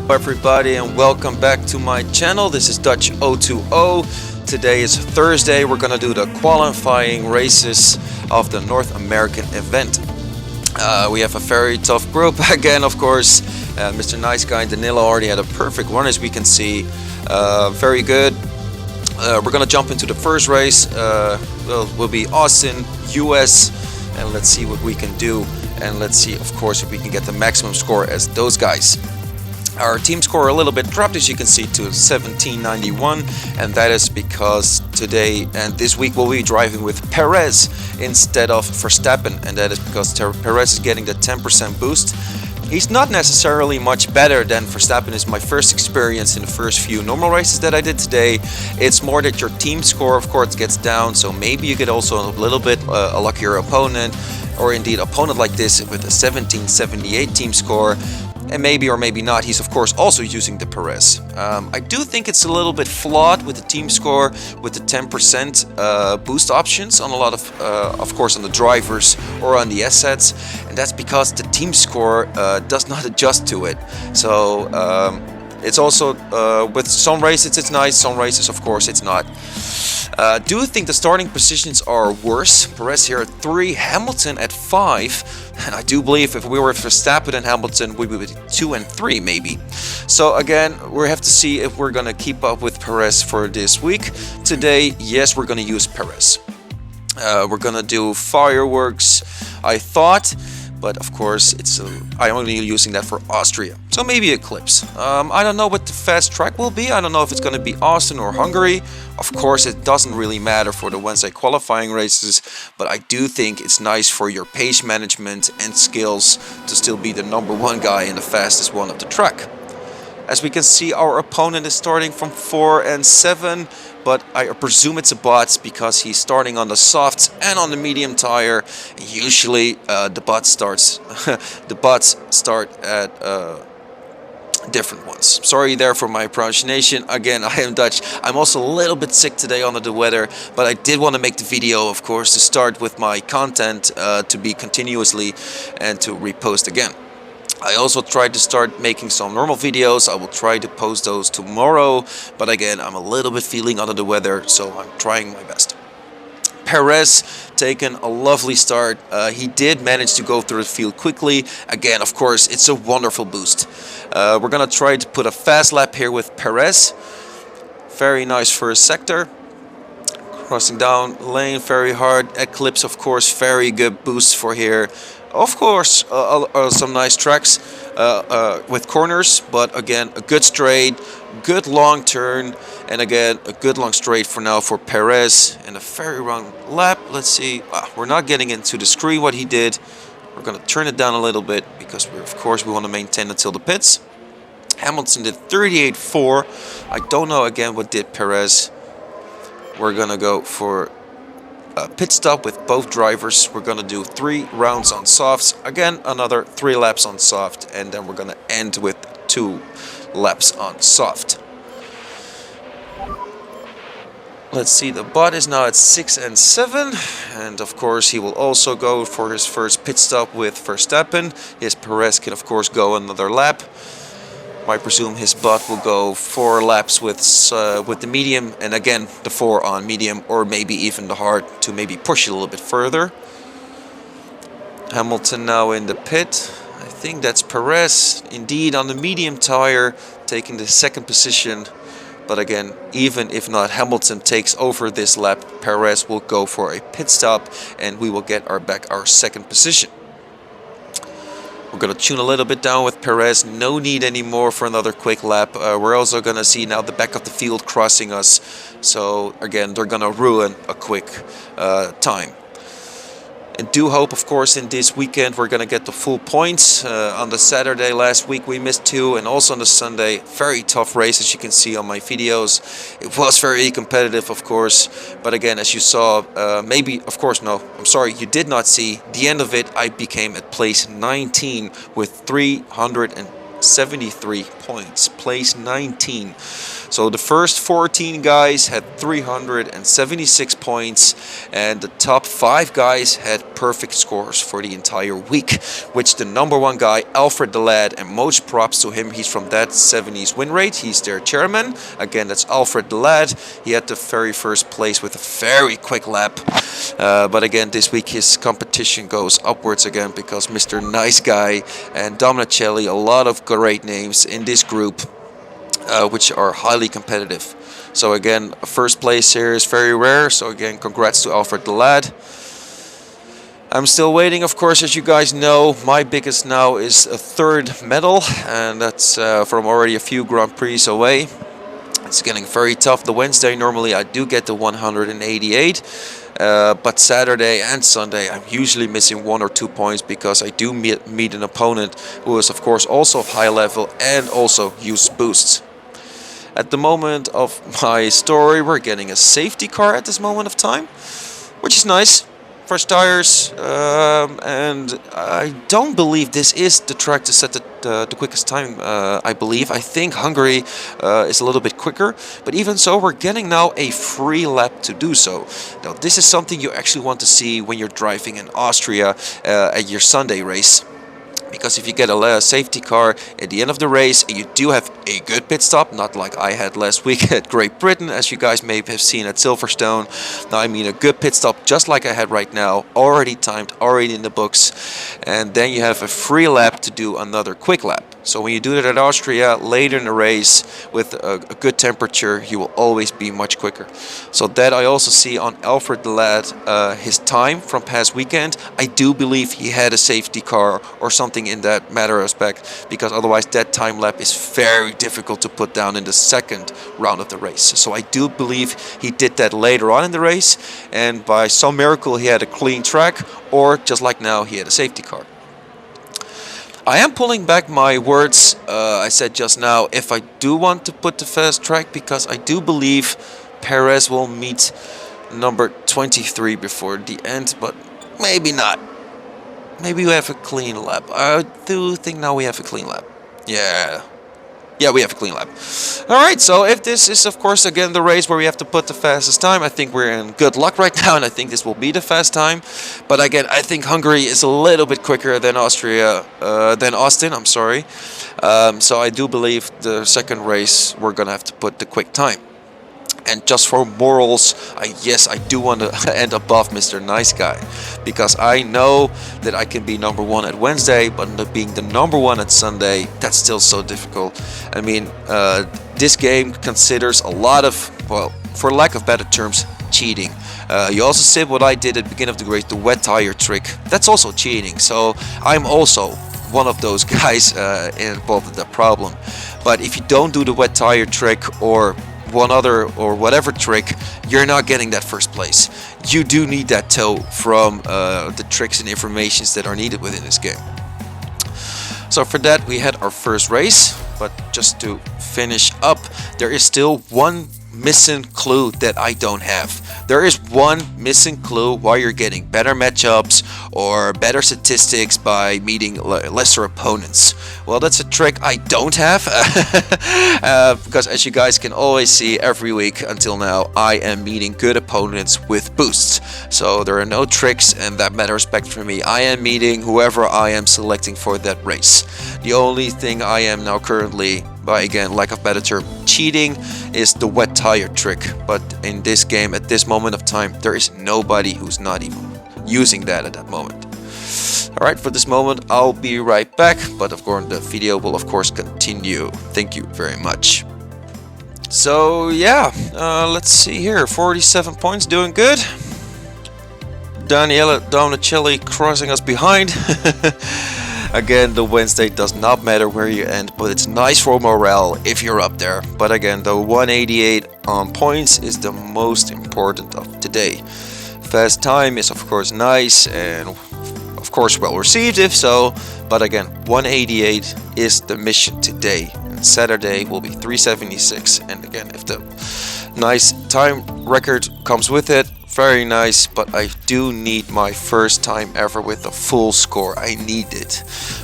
Hello everybody and welcome back to my channel. This is Dutch 020. Today is Thursday. We're gonna do the qualifying races of the North American event. We have a very tough group again, of course. Mr. Nice Guy and Danilo already had a perfect run, as we can see. Very good. We're gonna jump into the first race. Will be Austin, US, and let's see what we can do. And let's see, of course, if we can get the maximum score as those guys. Our team score a little bit dropped, as you can see, to 1791, and that is because today and this week we'll be driving with Perez instead of Verstappen, and that is because Perez is getting the 10% boost. He's not necessarily much better than Verstappen. Is my first experience in the first few normal races that I did today. It's more that your team score, of course, gets down, so maybe you get also a little bit a luckier opponent, or indeed opponent like this with a 1778 team score. And maybe or maybe not, he's of course also using the Perez. I do think it's a little bit flawed with the team score, with the 10% boost options on a lot of course, on the drivers or on the assets, and that's because the team score does not adjust to it. So it's also with some races it's nice, some races of course it's not. Do think the starting positions are worse. Perez here at 3, Hamilton at 5, and I do believe if we were Verstappen and Hamilton, we would be 2 and 3 maybe. So again, we have to see if we're gonna keep up with Perez for this week. Today, yes, we're gonna use Perez. We're gonna do fireworks, I thought, but of course I'm only using that for Austria, so maybe Eclipse. I don't know what the fast track will be. I don't know if it's going to be Austin or Hungary. Of course, it doesn't really matter for the Wednesday qualifying races, but I do think it's nice for your pace management and skills to still be the #1 guy and the fastest one of the track. As we can see, our opponent is starting from 4 and 7, but I presume it's a bot because he's starting on the softs and on the medium tire. Usually the bots start at different ones. Sorry there for my pronunciation. Again, I am Dutch. I'm also a little bit sick today under the weather, but I did want to make the video, of course, to start with my content to be continuously and to repost again. I also tried to start making some normal videos. I will try to post those tomorrow, but again, I'm a little bit feeling under the weather, so I'm trying my best. Perez taken a lovely start. He did manage to go through the field quickly. Again, of course, it's a wonderful boost. We're gonna try to put a fast lap here with Perez. Very nice first sector. Crossing down lane very hard. Eclipse, of course, very good boost for here. Of course, some nice tracks with corners, but again, a good straight, good long turn, and again, a good long straight for now for Perez, and a very long lap. Let's see, we're not getting into the screen what he did. We're going to turn it down a little bit because we want to maintain until the pits. Hamilton did 38.4. I don't know again what did Perez. We're going to go for a pit stop with both drivers. We're going to do 3 rounds on softs. Again, another 3 laps on soft. And then we're going to end with 2 laps on soft. Let's see, the bot is now at 6 and 7. And of course, he will also go for his first pit stop with Verstappen. His Perez can, of course, go another lap. I presume his bot will go 4 laps with the medium, and again the 4 on medium, or maybe even the hard to maybe push it a little bit further. Hamilton now in the pit. I think that's Perez, indeed on the medium tire, taking the 2nd position. But again, even if not Hamilton takes over this lap, Perez will go for a pit stop, and we will get back our 2nd position. We're going to tune a little bit down with Perez. No need anymore for another quick lap. We're also going to see now the back of the field crossing us. So again, they're going to ruin a quick time. And do hope, of course, in this weekend we're going to get the full points. On the Saturday last week we missed 2, and also on the Sunday, very tough race, as you can see on my videos. It was very competitive, of course, but again, as you saw, you did not see the end of it. I became at place 19 with 373 points, place 19. So the first 14 guys had 376 points, and the top 5 guys had perfect scores for the entire week, which the number 1 guy, Alfred the Lad, and most props to him, he's from that 70s win rate, he's their chairman. Again, that's Alfred the Lad. He had the very first place with a very quick lap, but again, this week his competition goes upwards again because Mr. Nice Guy and Dominicelli, a lot of great names in this group, which are highly competitive. So again, first place here is very rare. So again, congrats to Alfred the Lad. I'm still waiting, of course, as you guys know. My biggest now is a 3rd medal, and that's from already a few Grand Prix away. It's getting very tough. The Wednesday, normally I do get the 188. But Saturday and Sunday I'm usually missing 1 or 2 points because I do meet an opponent who is of course also high level and also uses boosts. At the moment of my story, we're getting a safety car at this moment of time, which is nice. Fresh tires, and I don't believe this is the track to set the quickest time, I believe. I think Hungary is a little bit quicker, but even so, we're getting now a free lap to do so. Now, this is something you actually want to see when you're driving in Austria at your Sunday race. Because if you get a safety car at the end of the race and you do have a good pit stop, not like I had last week at Great Britain, as you guys may have seen at Silverstone. Now I mean a good pit stop just like I had right now, already timed, already in the books, and then you have a free lap to do another quick lap. So when you do that at Austria later in the race with a good temperature, you will always be much quicker. So that I also see on Alfred the Lad, his time from past weekend. I do believe he had a safety car or something in that matter aspect, because otherwise that time lap is very difficult to put down in the second round of the race. So I do believe he did that later on in the race, and by some miracle he had a clean track, or just like now he had a safety car. I am pulling back my words I said just now if I do want to put the fast track, because I do believe Perez will meet number 23 before the end, but maybe not. Maybe we have a clean lap. I do think now we have a clean lap. Yeah, we have a clean lap. Alright, so if this is, of course, again the race where we have to put the fastest time, I think we're in good luck right now, and I think this will be the fast time. But again, I think Hungary is a little bit quicker than Austin, I'm sorry. So I do believe the second race we're going to have to put the quick time. And just for morals, I do want to end above Mr. Nice Guy, because I know that I can be number 1 at Wednesday, but being the number 1 at Sunday, that's still so difficult. I mean, this game considers a lot of, well, for lack of better terms, cheating. You also said what I did at the beginning of the race, the wet tire trick. That's also cheating. So I'm also one of those guys involved with that problem. But if you don't do the wet tire trick or one other or whatever trick, you're not getting that first place. You do need that toe from the tricks and informations that are needed within this game. So for that we had our first race, but just to finish up, there is still one missing clue that I don't have. There is one missing clue why you're getting better matchups or better statistics by meeting lesser opponents. Well, that's a trick I don't have because as you guys can always see every week until now, I am meeting good opponents with boosts. So there are no tricks in that matter of respect for me. I am meeting whoever I am selecting for that race. The only thing I am now currently, by again lack of better term, cheating, is the wet tire trick. But in this game at this moment of time, there is nobody who's not even using that at that moment. Alright, for this moment I'll be right back, but of course the video will of course continue. Thank you very much. So yeah, let's see here, 47 points, doing good. Daniele Dominicelli crossing us behind. Again, the Wednesday does not matter where you end, but it's nice for morale if you're up there. But again, the 188 on points is the most important of today. Fast time is of course nice and of course well received if so, but again, 188 is the mission today. And Saturday will be 376, and again, if the nice time record comes with it, Very nice, but I do need my first time ever with a full score. I need it.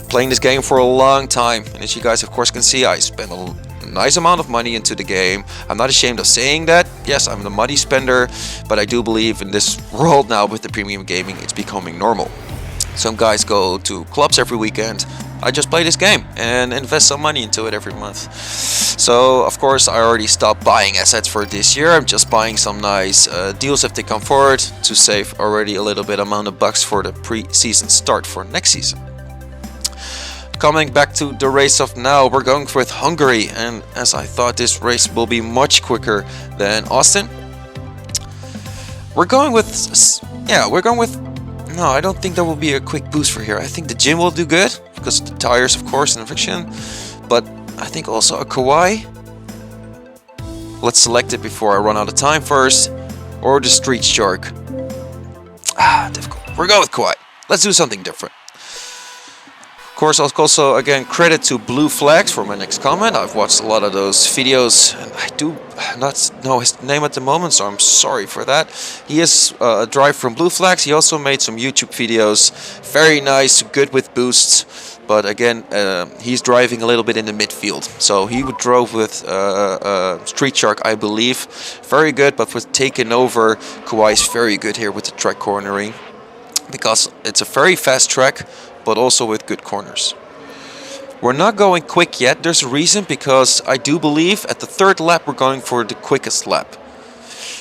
Playing this game for a long time, and as you guys of course can see, I spent a nice amount of money into the game. I'm not ashamed of saying that. Yes, I'm the money spender, but I do believe in this world now with the premium gaming, it's becoming normal. Some guys go to clubs every weekend. I just play this game and invest some money into it every month. So of course I already stopped buying assets for this year. I'm just buying some nice deals if they come forward to save already a little bit amount of bucks for the pre-season start for next season. Coming back to the race of now, we're going with Hungary, and as I thought this race will be much quicker than Austin, we're going with no, I don't think there will be a quick boost for here. I think the Jin will do good because the tires, of course, and friction, but I think also a Kawaii. Let's select it before I run out of time first, or the Street Shark. Difficult. We're going with Kawaii. Let's do something different. Of course, I'll also again credit to Blue Flags for my next comment. I've watched a lot of those videos, and I do not know his name at the moment, so I'm sorry for that. He is a driver from Blue Flags. He also made some YouTube videos. Very nice, good with boosts. But again, he's driving a little bit in the midfield. So he drove with Street Shark, I believe. Very good, but with taking over, Kawhi is very good here with the track cornering. Because it's a very fast track, but also with good corners. We're not going quick yet. There's a reason, because I do believe at the third lap we're going for the quickest lap.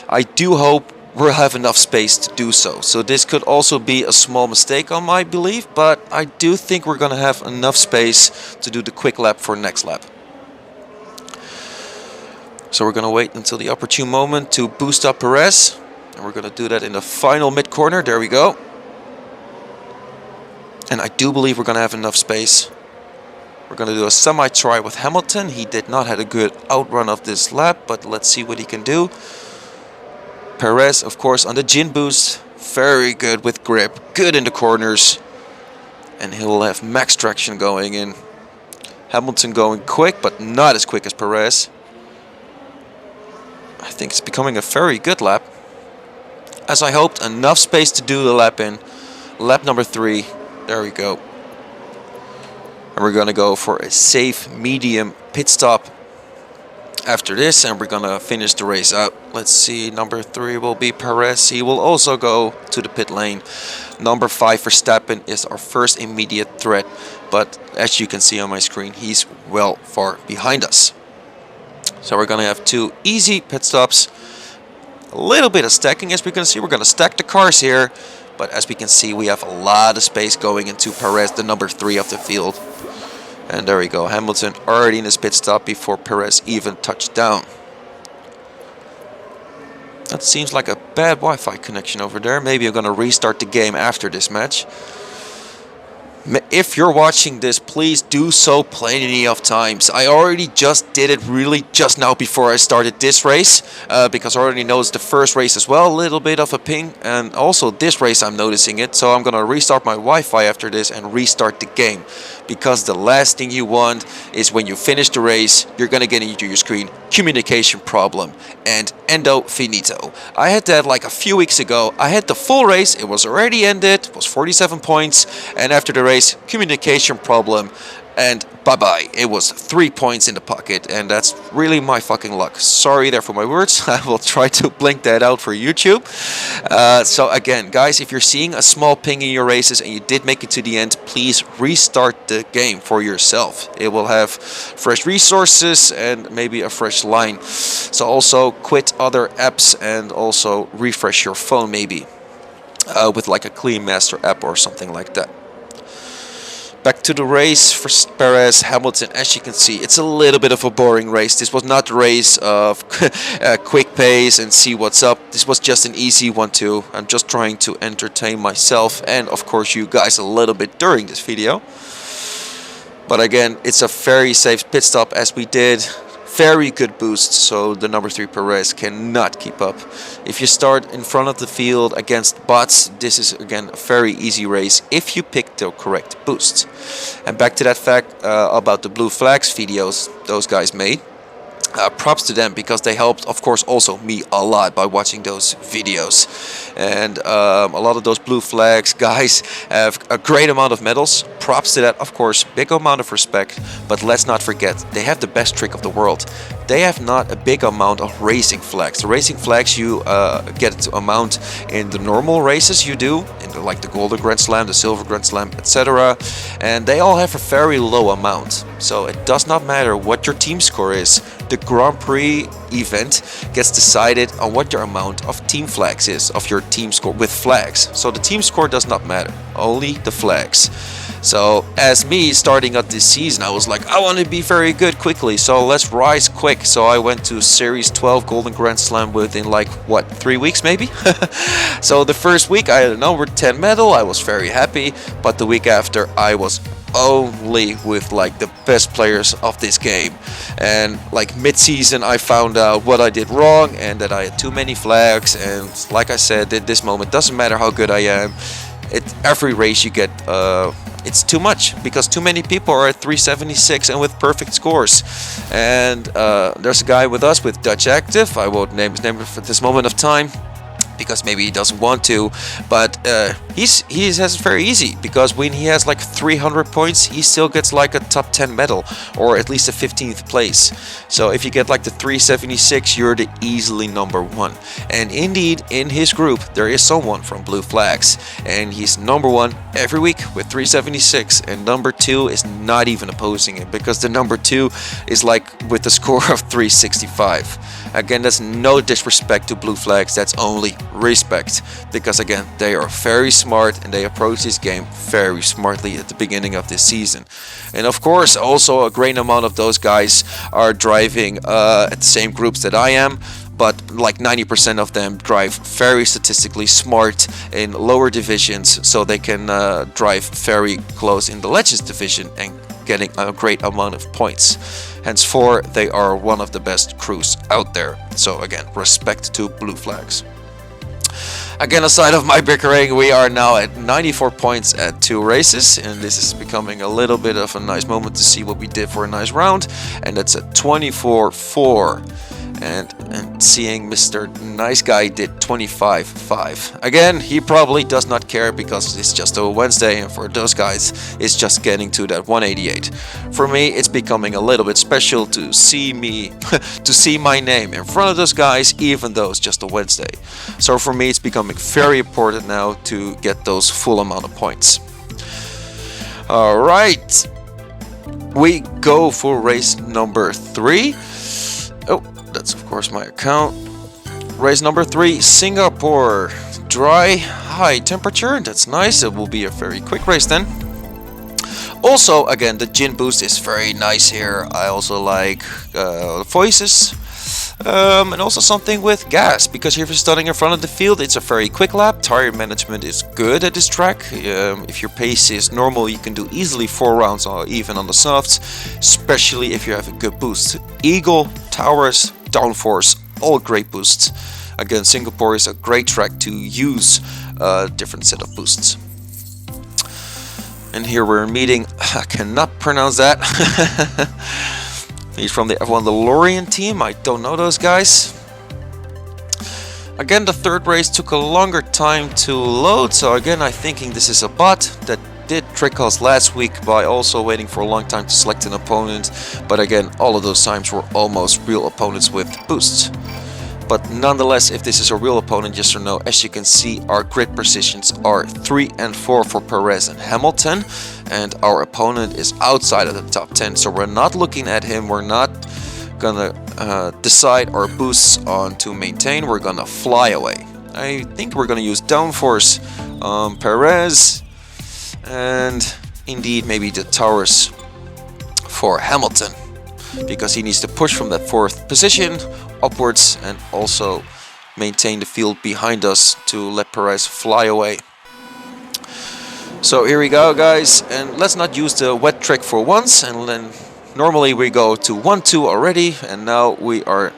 I do hope we'll have enough space to do so. So this could also be a small mistake on my belief, but I do think we're going to have enough space to do the quick lap for next lap. So we're going to wait until the opportune moment to boost up Perez. And we're going to do that in the final mid corner. There we go. And I do believe we're going to have enough space. We're going to do a semi-try with Hamilton. He did not have a good outrun of this lap, but let's see what he can do. Perez, of course, on the Jin boost. Very good with grip. Good in the corners. And he'll have max traction going in. Hamilton going quick, but not as quick as Perez. I think it's becoming a very good lap. As I hoped, enough space to do the lap in. Lap number 3. There we go. And we're going to go for a safe medium pit stop after this, and we're going to finish the race out. Let's see, number 3 will be Perez. He will also go to the pit lane. Number 5 Verstappen is our first immediate threat, but as you can see on my screen, he's well far behind us. So we're going to have 2 easy pit stops. A little bit of stacking, as we can see. We're going to stack the cars here. But as we can see, we have a lot of space going into Perez, the number 3 of the field. And there we go. Hamilton already in his pit stop before Perez even touched down. That seems like a bad Wi-Fi connection over there. Maybe I'm going to restart the game after this match. If you're watching this, please do so plenty of times. I already just did it really just now before I started this race, because I already noticed the first race as well, a little bit of a ping, and also this race I'm noticing it. So I'm gonna restart my Wi-Fi after this and restart the game, because the last thing you want is when you finish the race, you're gonna get into your screen communication problem, and endo finito. I had that like a few weeks ago. I had the full race, it was already ended, it was 47 points, and after the race, communication problem, and bye-bye. It was 3 points in the pocket, and that's really my fucking luck. Sorry there for my words. I will try to blink that out for YouTube. So again, guys, if you're seeing a small ping in your races and you did make it to the end, please restart the game for yourself. It will have fresh resources and maybe a fresh line. So also quit other apps and also refresh your phone maybe with like a Clean Master app or something like that. Back to the race for Perez, Hamilton. As you can see, it's a little bit of a boring race. This was not the race of quick pace and see what's up. This was just an easy one too. I'm just trying to entertain myself and of course you guys a little bit during this video. But again, it's a very safe pit stop as we did. Very good boost, so the number 3 Perez cannot keep up. If you start in front of the field against bots, this is again a very easy race if you pick the correct boosts. And back to that fact about the Blue Flags videos those guys made. Props to them, because they helped, of course, also me a lot by watching those videos. And a lot of those blue flags guys have a great amount of medals. Props to that, of course, big amount of respect. But let's not forget, they have the best trick of the world. They have not a big amount of racing flags. The racing flags you get to amount in the normal races you do, in like the Golden Grand Slam, the Silver Grand Slam, etc. And they all have a very low amount. So it does not matter what your team score is. The Grand Prix event gets decided on what your amount of team flags is, of your team score with flags. So the team score does not matter, only the flags. So as me starting up this season, I was like, I want to be very good quickly, so let's rise quick. So I went to Series 12 Golden Grand Slam within like, what, 3 weeks maybe? So the first week I had a number 10 medal, I was very happy, but the week after I was only with like the best players of this game. And like mid-season I found out what I did wrong and that I had too many flags, and like I said, at this moment doesn't matter how good I am, every race you get it's too much, because too many people are at 376 and with perfect scores. And there's a guy with us with Dutch Active, I won't name his name for this moment of time because maybe he doesn't want to, but he has it very easy, because when he has like 300 points he still gets like a top 10 medal, or at least a 15th place. So if you get like the 376, you're the easily number one. And indeed, in his group there is someone from Blue Flags, and he's number one every week with 376, and number two is not even opposing him, because the number two is like with the score of 365. Again, that's no disrespect to Blue Flags, that's only respect, because again, they are very smart and they approach this game very smartly at the beginning of this season. And of course, also a great amount of those guys are driving at the same groups that I am, but like 90% of them drive very statistically smart in lower divisions, so they can drive very close in the Legends division and getting a great amount of points. Henceforth, they are one of the best crews out there. So again, respect to Blue Flags. Again, aside of my bickering, we are now at 94 points at 2 races, and this is becoming a little bit of a nice moment to see what we did for a nice round, and that's a 24-4. And seeing Mr. Nice Guy did 25-5. Again, he probably does not care, because it's just a Wednesday, and for those guys, it's just getting to that 188. For me, it's becoming a little bit special to see me, to see my name in front of those guys, even though it's just a Wednesday. So for me, it's becoming very important now to get those full amount of points. Alright, we go for race number 3. Oh, that's of course my account. Race number 3, Singapore. Dry, high temperature, that's nice. It will be a very quick race then. Also, again, the gin boost is very nice here. I also like voices. And also something with gas, because if you're starting in front of the field, it's a very quick lap. Tire management is good at this track. If your pace is normal, you can do easily 4 rounds or even on the softs, especially if you have a good boost. Eagle, Towers, Downforce, all great boosts. Again, Singapore is a great track to use a different set of boosts. And here we're meeting, I cannot pronounce that. He's from the F1 DeLorean team, I don't know those guys. Again, the third race took a longer time to load, so again I'm thinking this is a bot that did trick us last week by also waiting for a long time to select an opponent. But again, all of those times were almost real opponents with boosts. But nonetheless, if this is a real opponent, yes or no, as you can see, our grid positions are 3 and 4 for Perez and Hamilton, and our opponent is outside of the top 10, so we're not looking at him, we're not gonna decide our boosts on to maintain, we're gonna fly away. I think we're gonna use downforce on Perez, and indeed maybe the towers for Hamilton, because he needs to push from that 4th position upwards and also maintain the field behind us to let Perez fly away. So here we go, guys, and let's not use the wet trick for once, and then normally we go to 1-2 already, and now we are,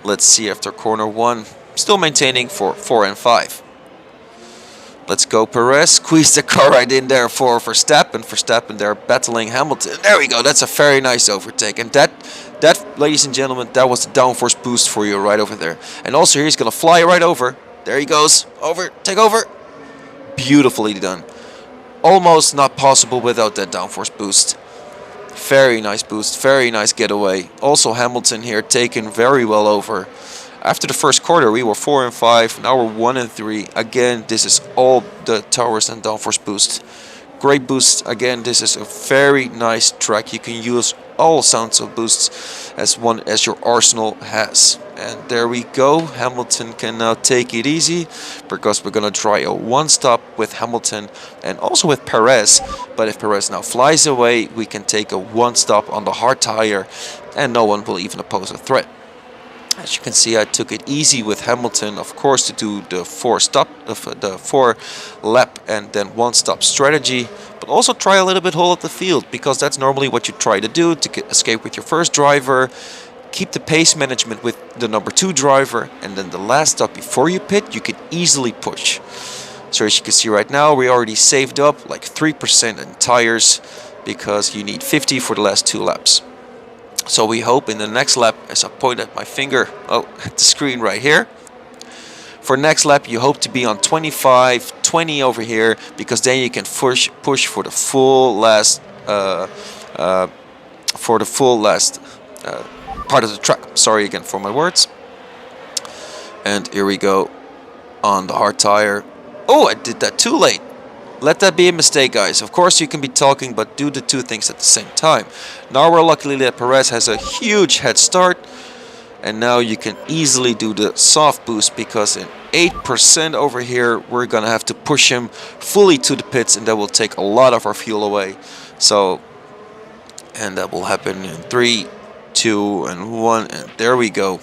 let's see, after corner 1, still maintaining for 4 and 5. Let's go, Perez. Squeeze the car right in there for Verstappen. Verstappen there battling Hamilton. There we go. That's a very nice overtake. And that ladies and gentlemen, that was the downforce boost for you right over there. And also here he's going to fly right over. There he goes. Over. Take over. Beautifully done. Almost not possible without that downforce boost. Very nice boost. Very nice getaway. Also Hamilton here taken very well over. After the first quarter, we were 4 and 5. Now we're 1 and 3. Again, this is all the towers and downforce boost. Great boost. Again, this is a very nice track. You can use all sounds of boosts as your arsenal has. And there we go. Hamilton can now take it easy because we're gonna try a one stop with Hamilton and also with Perez. But if Perez now flies away, we can take a one stop on the hard tire, and no one will even oppose a threat. As you can see, I took it easy with Hamilton, of course, to do the four lap and then one stop strategy, but also try a little bit whole of the field, because that's normally what you try to do to escape with your first driver, keep the pace management with the number 2 driver, and then the last stop before you pit, you can easily push. So as you can see right now, we already saved up like 3% in tires, because you need 50 for the last 2 laps. So we hope in the next lap, as I point at my finger at the screen right here, for next lap you hope to be on 25, 20 over here, because then you can push for the full last part of the track. Sorry again for my words. And here we go on the hard tire. Oh, I did that too late. Let that be a mistake, guys. Of course you can be talking, but do the 2 things at the same time. Now we're luckily that Perez has a huge head start, and now you can easily do the soft boost, because in 8% over here we're gonna have to push him fully to the pits, and that will take a lot of our fuel away. So, and that will happen in 3, 2, and 1, and there we go.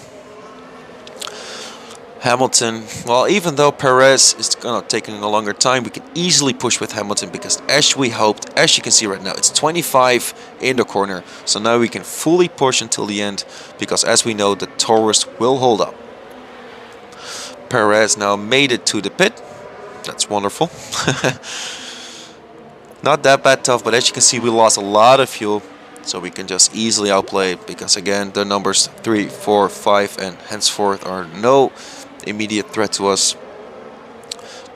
Hamilton, well, even though Perez is gonna taking a longer time, we can easily push with Hamilton, because as we hoped, as you can see right now, it's 25 in the corner. So now we can fully push until the end, because as we know, the Taurus will hold up. Perez now made it to the pit. That's wonderful. Not that bad tough, but as you can see, we lost a lot of fuel. So we can just easily outplay it, because again, the numbers 3, 4, 5, and henceforth are no immediate threat to us.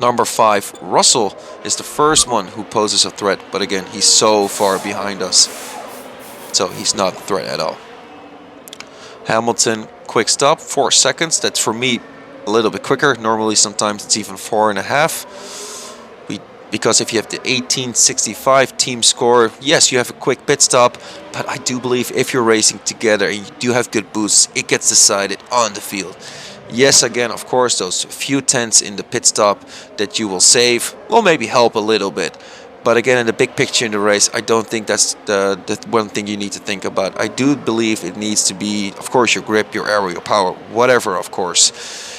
Number 5, Russell, is the first one who poses a threat, but again, he's so far behind us, so he's not a threat at all. Hamilton, quick stop, 4 seconds. That's for me a little bit quicker. Normally sometimes it's even 4.5. Because if you have the 1865 team score, yes, you have a quick pit stop, but I do believe if you're racing together and you do have good boosts, it gets decided on the field. Yes, again, of course, those few tenths in the pit stop that you will save will maybe help a little bit. But again, in the big picture in the race, I don't think that's the one thing you need to think about. I do believe it needs to be, of course, your grip, your aero, your power, whatever, of course.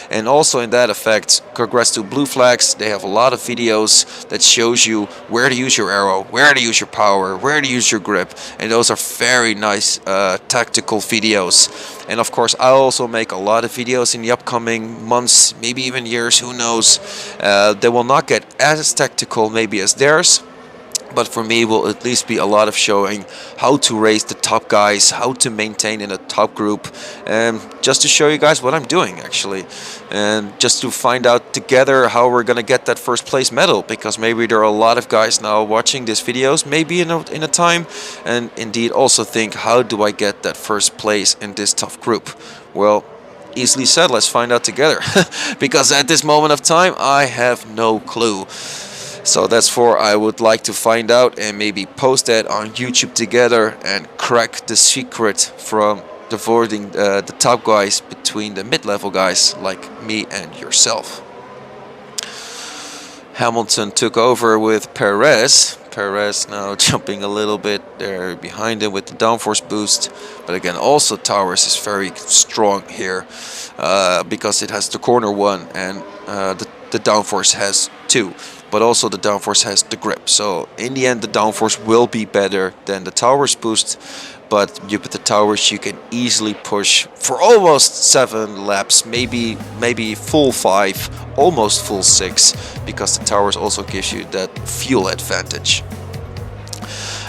And also in that effect, congrats to Blue Flags. They have a lot of videos that shows you where to use your aero, where to use your power, where to use your grip. And those are very nice tactical videos. And of course, I also make a lot of videos in the upcoming months, maybe even years, who knows. They will not get as tactical maybe as theirs, but for me will at least be a lot of showing how to race the top guys, how to maintain in a top group, and just to show you guys what I'm doing actually, and just to find out together how we're gonna get that first place medal, because maybe there are a lot of guys now watching these videos maybe in a time, and indeed also think, how do I get that first place in this tough group? Well, easily said, let's find out together. Because at this moment of time I have no clue. So that's for I would like to find out and maybe post that on YouTube together and crack the secret from avoiding the top guys between the mid-level guys like me and yourself. Hamilton took over with Perez. Perez now jumping a little bit there behind him with the downforce boost. But again, also Towers is very strong here because it has the corner 1 and the downforce has 2. But also the downforce has the grip. So in the end, the downforce will be better than the Towers boost. But with the Towers, you can easily push for almost 7 laps, maybe full 5, almost full 6, because the Towers also gives you that fuel advantage.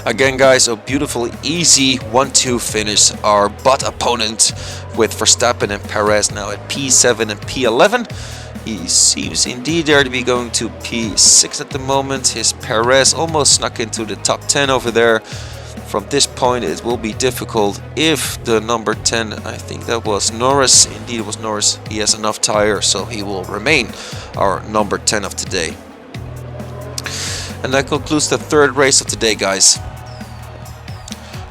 Again, guys, a beautiful, easy 1-2 finish. Our butt opponent with Verstappen and Perez now at P7 and P11. He seems indeed there to be going to P6 at the moment. His Perez almost snuck into the top 10 over there. From this point, it will be difficult if the number 10, I think that was Norris. Indeed, it was Norris. He has enough tire, so he will remain our number 10 of today. And that concludes the third race of today, guys.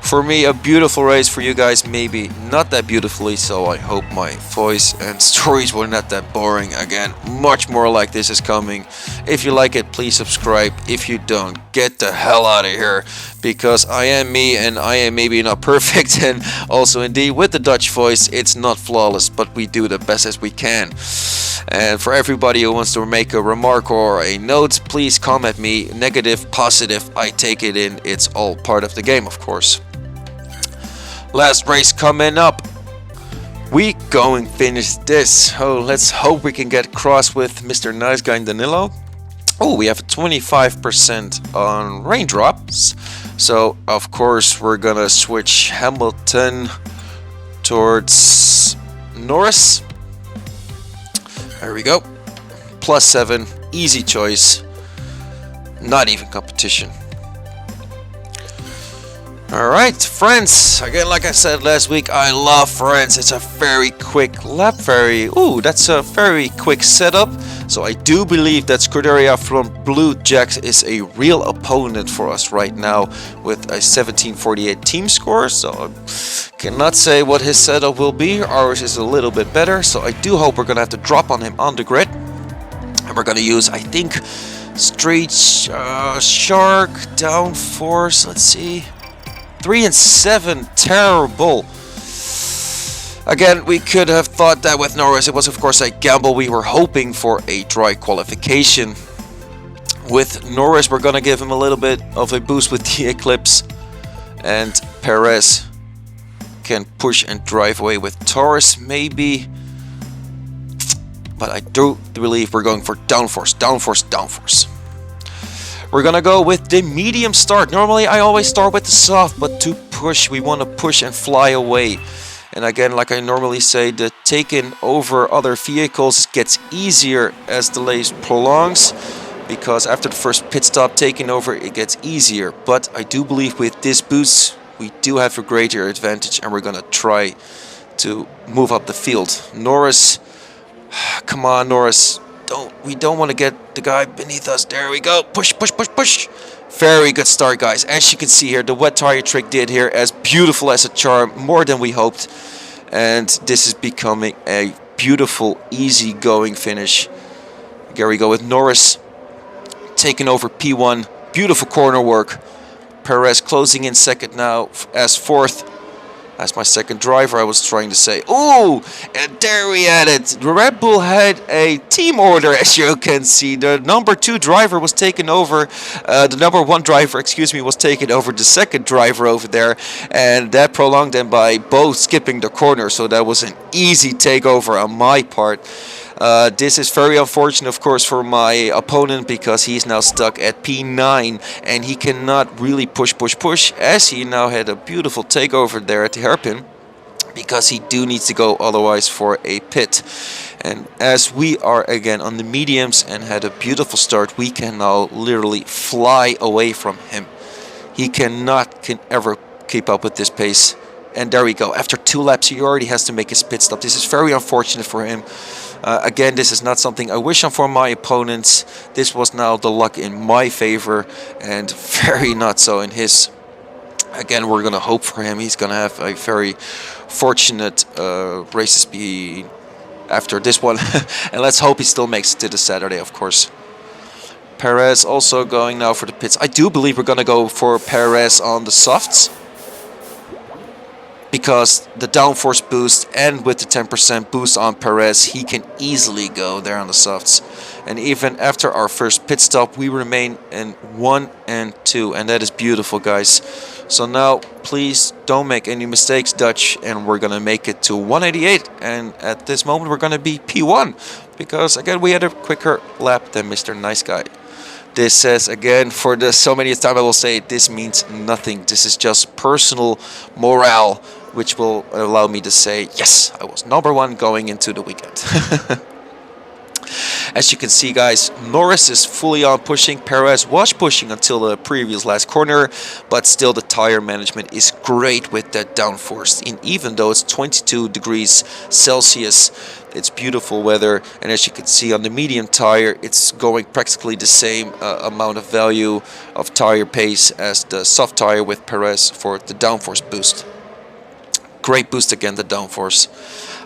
For me, a beautiful race. For you guys, maybe not that beautifully, so I hope my voice and stories were not that boring. Again, much more like this is coming. If you like it, please subscribe. If you don't, get the hell out of here, because I am me and I am maybe not perfect, and also indeed with the Dutch voice, it's not flawless, but we do the best as we can. And for everybody who wants to make a remark or a note, please comment me. Negative, positive, I take it in. It's all part of the game, of course. Last race coming up. We going finish this. Oh, let's hope we can get cross with Mr. Nice Guy and Danilo. Oh, we have 25% on raindrops. So, of course, we're gonna switch Hamilton towards Norris. There we go. +7. Easy choice. Not even competition. Alright, France. Again, like I said last week, I love France. It's a very quick lap. That's a very quick setup. So I do believe that Scuderia from Blue Jacks is a real opponent for us right now with a 1748 team score. So I cannot say what his setup will be. Ours is a little bit better. So I do hope we're going to have to drop on him on the grid. And we're going to use, I think, straight shark, downforce. Let's see. 3 and 7, terrible. Again, we could have thought that with Norris. It was, of course, a gamble. We were hoping for a dry qualification. With Norris, we're going to give him a little bit of a boost with the Eclipse. And Perez can push and drive away with Taurus, maybe. But I do believe we're going for downforce, downforce, downforce. We're gonna go with the medium start. Normally I always start with the soft, but to push, we want to push and fly away. And again, like I normally say, the taking over other vehicles gets easier as the race prolongs, because after the first pit stop, taking over, it gets easier. But I do believe with this boost, we do have a greater advantage, and we're gonna try to move up the field. Norris, come on, Norris. We don't want to get the guy beneath us. There we go. Push, push, push, push. Very good start, guys. As you can see here, the wet tire trick did here as beautiful as a charm, more than we hoped. And this is becoming a beautiful, easy-going finish. Here we go with Norris taking over P1. Beautiful corner work. Perez closing in second now as fourth. That's my second driver, I was trying to say. Ooh, and there we had it. Red Bull had a team order, as you can see. The number 2 driver was taken over. The number 1 driver, was taken over the second driver over there. And that prolonged them by both skipping the corner. So that was an easy takeover on my part. This is very unfortunate, of course, for my opponent, because he's now stuck at P9 and he cannot really push, as he now had a beautiful takeover there at the hairpin, because he needs to go otherwise for a pit. And as we are again on the mediums and had a beautiful start, we can now literally fly away from him. He can ever keep up with this pace. And there we go. After 2 laps, he already has to make his pit stop. This is very unfortunate for him. Again, this is not something I wish on for my opponents. This was now the luck in my favor and very not so in his. Again, we're going to hope for him. He's going to have a very fortunate races after this one. And let's hope he still makes it to the Saturday, of course. Perez also going now for the pits. I do believe we're going to go for Perez on the softs, because the downforce boost and with the 10% boost on Perez, he can easily go there on the softs. And even after our first pit stop, we remain in 1 and 2, and that is beautiful, guys. So now, please don't make any mistakes, Dutch, and we're gonna make it to 188. And at this moment, we're gonna be P1, because again, we had a quicker lap than Mr. Nice Guy. This says again, for the so many times I will say, this means nothing. This is just personal morale, which will allow me to say, yes, I was number one going into the weekend. As you can see, guys, Norris is fully on pushing. Perez was pushing until the previous last corner, but still the tire management is great with that downforce. And even though it's 22 degrees Celsius, it's beautiful weather. And as you can see on the medium tire, it's going practically the same amount of value of tire pace as the soft tire with Perez for the downforce boost. Great boost again, the downforce.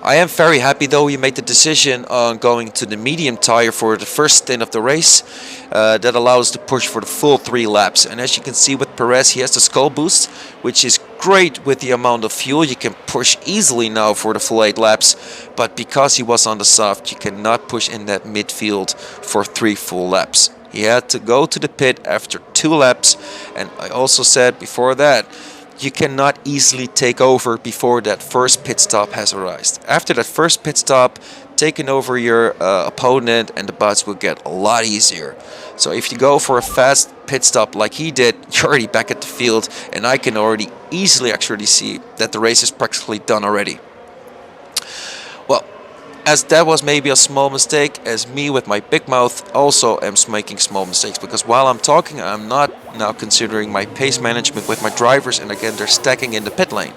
I am very happy though we made the decision on going to the medium tire for the first stint of the race. That allows us to push for the full 3 laps. And as you can see with Perez, he has the skull boost, which is great with the amount of fuel. You can push easily now for the full 8 laps. But because he was on the soft, you cannot push in that midfield for 3 full laps. He had to go to the pit after 2 laps. And I also said before that, you cannot easily take over before that first pit stop has arrived. After that first pit stop, taking over your opponent and the bots will get a lot easier. So if you go for a fast pit stop like he did, you're already back at the field, and I can already easily actually see that the race is practically done already. Well, as that was maybe a small mistake, as me with my big mouth also am making small mistakes, because while I'm talking, I'm not now considering my pace management with my drivers, and again they're stacking in the pit lane.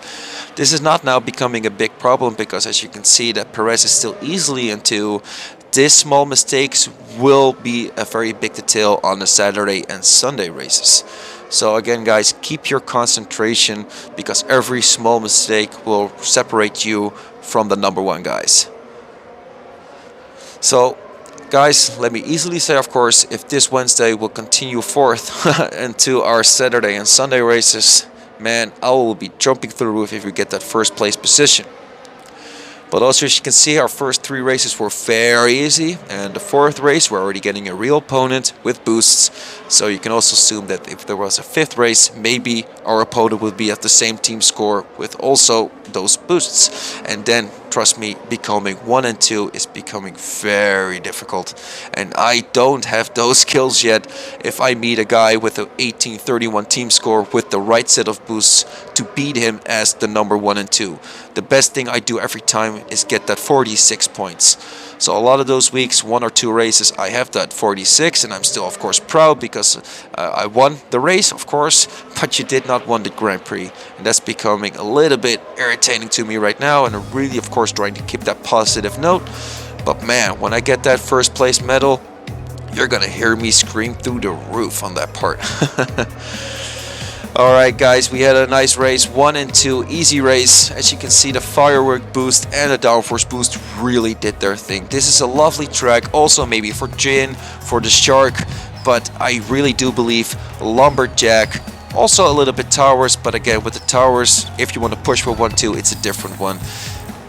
This is not now becoming a big problem, because as you can see that Perez is still easily into. These small mistakes will be a very big detail on the Saturday and Sunday races. So again, guys, keep your concentration, because every small mistake will separate you from the number one guys. So, guys, let me easily say, of course, if this Wednesday will continue forth into our Saturday and Sunday races, man, I will be jumping through the roof if we get that first place position. But also, as you can see, our first 3 races were very easy, and the 4th race, we're already getting a real opponent with boosts. So you can also assume that if there was a 5th race, maybe our opponent would be at the same team score with also those boosts. And then, trust me, becoming 1 and 2 is becoming very difficult. And I don't have those skills yet. If I meet a guy with an 1831 team score with the right set of boosts to beat him as the number 1 and 2. The best thing I do every time is get that 46 points. So a lot of those weeks, 1 or 2 races, I have that 46, and I'm still, of course, proud because I won the race, of course, but you did not win the Grand Prix. And that's becoming a little bit irritating to me right now, and I'm really, of course, trying to keep that positive note. But man, when I get that first place medal, you're gonna hear me scream through the roof on that part. Alright guys, we had a nice race, 1 and 2, easy race. As you can see, the firework boost and the downforce boost really did their thing. This is a lovely track, also maybe for Jin, for the Shark, but I really do believe Lumberjack, also a little bit Towers, but again with the Towers, if you want to push for 1-2, it's a different one.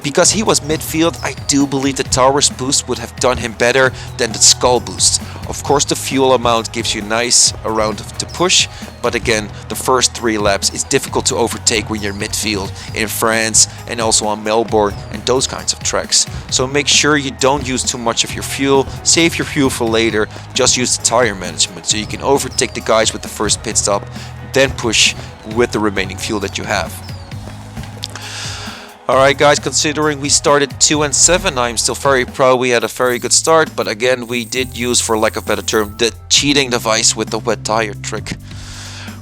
Because he was midfield, I do believe the Towers boost would have done him better than the Skull boost. Of course, the fuel amount gives you nice around to push, but again, the first 3 laps is difficult to overtake when you're midfield in France and also on Melbourne and those kinds of tracks. So make sure you don't use too much of your fuel, save your fuel for later, just use the tire management so you can overtake the guys with the first pit stop, then push with the remaining fuel that you have. Alright guys, considering we started 2 and 7, I'm still very proud we had a very good start, but again we did use, for lack of a better term, the cheating device with the wet tire trick.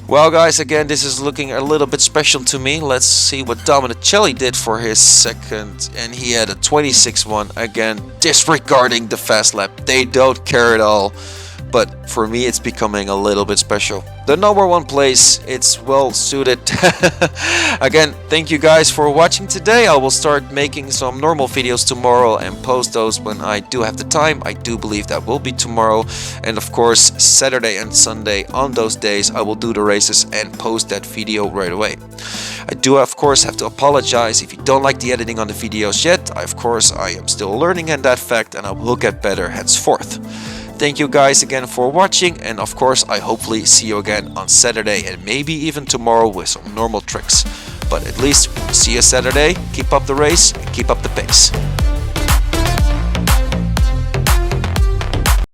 Well guys, again this is looking a little bit special to me. Let's see what Dominicelli did for his second, and he had a 26-1, again disregarding the fast lap. They don't care at all. But for me, it's becoming a little bit special. The number 1 place, it's well suited. Again, thank you guys for watching today. I will start making some normal videos tomorrow and post those when I do have the time. I do believe that will be tomorrow. And of course, Saturday and Sunday, on those days, I will do the races and post that video right away. I do, of course, have to apologize if you don't like the editing on the videos yet. Of course, I am still learning in that fact, and I will get better henceforth. Thank you guys again for watching, and of course I hopefully see you again on Saturday and maybe even tomorrow with some normal tricks. But at least see you Saturday, keep up the race and keep up the pace.